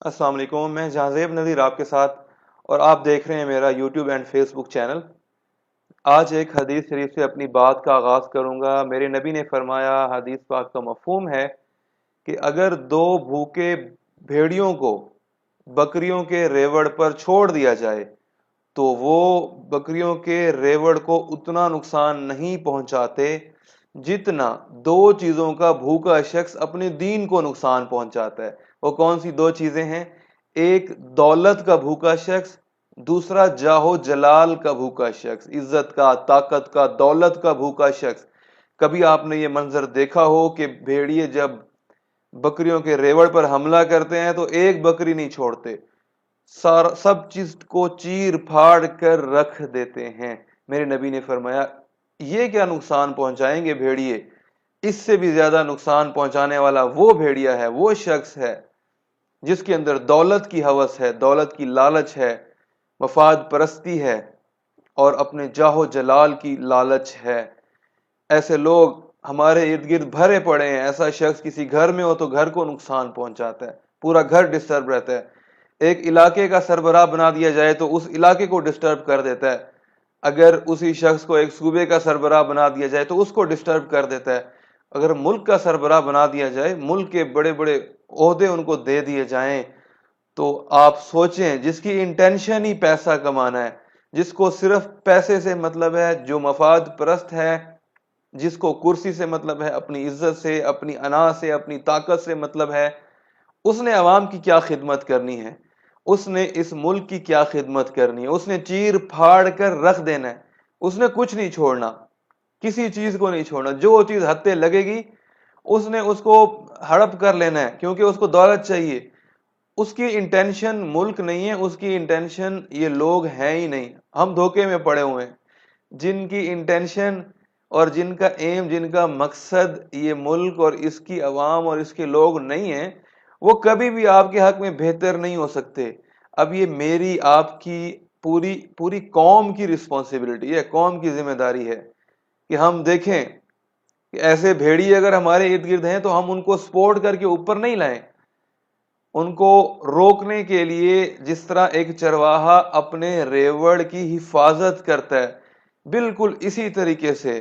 السلام علیکم، میں جہازیب نذیر آپ کے ساتھ، اور آپ دیکھ رہے ہیں میرا YouTube and Facebook channel. آج ایک حدیث شریف سے اپنی بات کا آغاز کروں گا۔ میرے نبی نے فرمایا، حدیث پاک کا مفہوم ہے کہ اگر دو بھوکے بھیڑیوں کو بکریوں کے ریوڑ پر چھوڑ دیا جائے تو وہ بکریوں کے ریوڑ کو اتنا نقصان نہیں پہنچاتے جتنا دو چیزوں کا بھوکا شخص اپنے دین کو نقصان پہنچاتا ہے۔ وہ کون سی دو چیزیں ہیں؟ ایک دولت کا بھوکا شخص، دوسرا جاہو جلال کا بھوکا شخص، عزت کا، طاقت کا، دولت کا بھوکا شخص۔ کبھی آپ نے یہ منظر دیکھا ہو کہ بھیڑیے جب بکریوں کے ریوڑ پر حملہ کرتے ہیں تو ایک بکری نہیں چھوڑتے، سب چیز کو چیر پھاڑ کر رکھ دیتے ہیں۔ میرے نبی نے فرمایا یہ کیا نقصان پہنچائیں گے بھیڑیے، اس سے بھی زیادہ نقصان پہنچانے والا وہ بھیڑیا ہے، وہ شخص ہے جس کے اندر دولت کی ہوس ہے، دولت کی لالچ ہے، مفاد پرستی ہے، اور اپنے جاہو جلال کی لالچ ہے۔ ایسے لوگ ہمارے ارد گرد بھرے پڑے ہیں۔ ایسا شخص کسی گھر میں ہو تو گھر کو نقصان پہنچاتا ہے، پورا گھر ڈسٹرب رہتا ہے۔ ایک علاقے کا سربراہ بنا دیا جائے تو اس علاقے کو ڈسٹرب کر دیتا ہے۔ اگر اسی شخص کو ایک صوبے کا سربراہ بنا دیا جائے تو اس کو ڈسٹرب کر دیتا ہے۔ اگر ملک کا سربراہ بنا دیا جائے، ملک کے بڑے بڑے عہدے ان کو دے دیے جائیں، تو آپ سوچیں جس کی انٹینشن ہی پیسہ کمانا ہے، جس کو صرف پیسے سے مطلب ہے، جو مفاد پرست ہے، جس کو کرسی سے مطلب ہے، اپنی عزت سے، اپنی انا سے، اپنی طاقت سے مطلب ہے، اس نے عوام کی کیا خدمت کرنی ہے؟ اس نے اس ملک کی کیا خدمت کرنی ہے؟ اس نے چیر پھاڑ کر رکھ دینا ہے، اس نے کچھ نہیں چھوڑنا، کسی چیز کو نہیں چھوڑنا۔ جو چیز ہتھے لگے گی اس نے اس کو ہڑپ کر لینا ہے، کیونکہ اس کو دولت چاہیے۔ اس کی انٹینشن ملک نہیں ہے، اس کی انٹینشن یہ لوگ ہیں ہی نہیں۔ ہم دھوکے میں پڑے ہوئے ہیں۔ جن کی انٹینشن اور جن کا ایم، جن کا مقصد یہ ملک اور اس کی عوام اور اس کے لوگ نہیں ہیں، وہ کبھی بھی آپ کے حق میں بہتر نہیں ہو سکتے۔ اب یہ میری آپ کی پوری قوم کی رسپانسبلٹی ہے، قوم کی ذمہ داری ہے کہ ہم دیکھیں کہ ایسے بھیڑی اگر ہمارے ارد گرد ہیں تو ہم ان کو سپورٹ کر کے اوپر نہیں لائیں۔ ان کو روکنے کے لیے جس طرح ایک چرواہا اپنے ریوڑ کی حفاظت کرتا ہے، بالکل اسی طریقے سے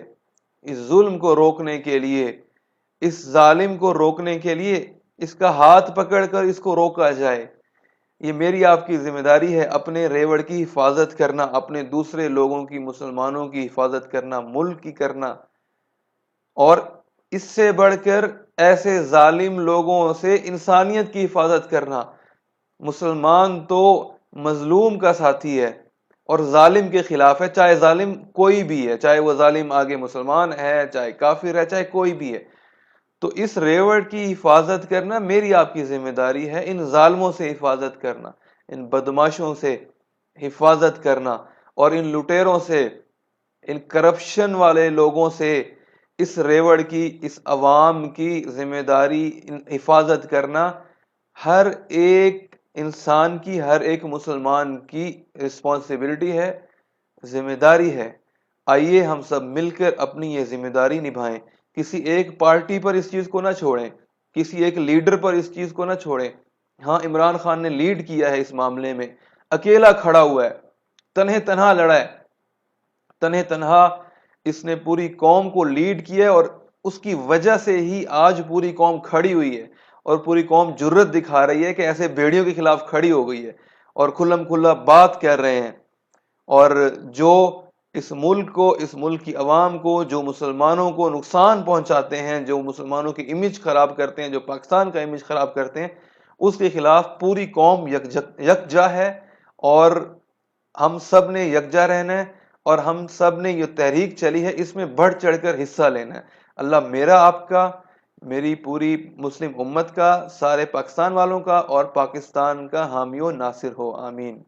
اس ظلم کو روکنے کے لیے، اس ظالم کو روکنے کے لیے اس کا ہاتھ پکڑ کر اس کو روکا جائے۔ یہ میری آپ کی ذمہ داری ہے، اپنے ریوڑ کی حفاظت کرنا، اپنے دوسرے لوگوں کی، مسلمانوں کی حفاظت کرنا، ملک کی کرنا، اور اس سے بڑھ کر ایسے ظالم لوگوں سے انسانیت کی حفاظت کرنا۔ مسلمان تو مظلوم کا ساتھی ہے اور ظالم کے خلاف ہے، چاہے ظالم کوئی بھی ہے، چاہے وہ ظالم آگے مسلمان ہے، چاہے کافر ہے، چاہے کوئی بھی ہے۔ تو اس ریوڑ کی حفاظت کرنا میری آپ کی ذمہ داری ہے، ان ظالموں سے حفاظت کرنا، ان بدماشوں سے حفاظت کرنا، اور ان لٹیروں سے، ان کرپشن والے لوگوں سے اس ریوڑ کی، اس عوام کی ذمہ داری حفاظت کرنا ہر ایک انسان کی، ہر ایک مسلمان کی رسپانسبلٹی ہے، ذمہ داری ہے۔ آئیے ہم سب مل کر اپنی یہ ذمہ داری نبھائیں۔ کسی ایک پارٹی پر اس چیز کو نہ چھوڑیں، کسی ایک لیڈر پر اس چیز کو نہ چھوڑیں۔ ہاں، عمران خان نے لیڈ کیا ہے اس معاملے میں، اکیلا کھڑا ہوا ہے، تنہے تنہا لڑا ہے، تنہے تنہا اس نے پوری قوم کو لیڈ کیا ہے، اور اس کی وجہ سے ہی آج پوری قوم کھڑی ہوئی ہے، اور پوری قوم جرت دکھا رہی ہے کہ ایسے بھیڑیوں کے خلاف کھڑی ہو گئی ہے اور کھلم کھلا بات کر رہے ہیں۔ اور جو اس ملک کو، اس ملک کی عوام کو، جو مسلمانوں کو نقصان پہنچاتے ہیں، جو مسلمانوں کی امیج خراب کرتے ہیں، جو پاکستان کا امیج خراب کرتے ہیں، اس کے خلاف پوری قوم یکجا ہے، اور ہم سب نے یکجا رہنا ہے، اور ہم سب نے یہ تحریک چلی ہے، اس میں بڑھ چڑھ کر حصہ لینا ہے۔ اللہ میرا، آپ کا، میری پوری مسلم امت کا، سارے پاکستان والوں کا اور پاکستان کا حامی و ناصر ہو، آمین۔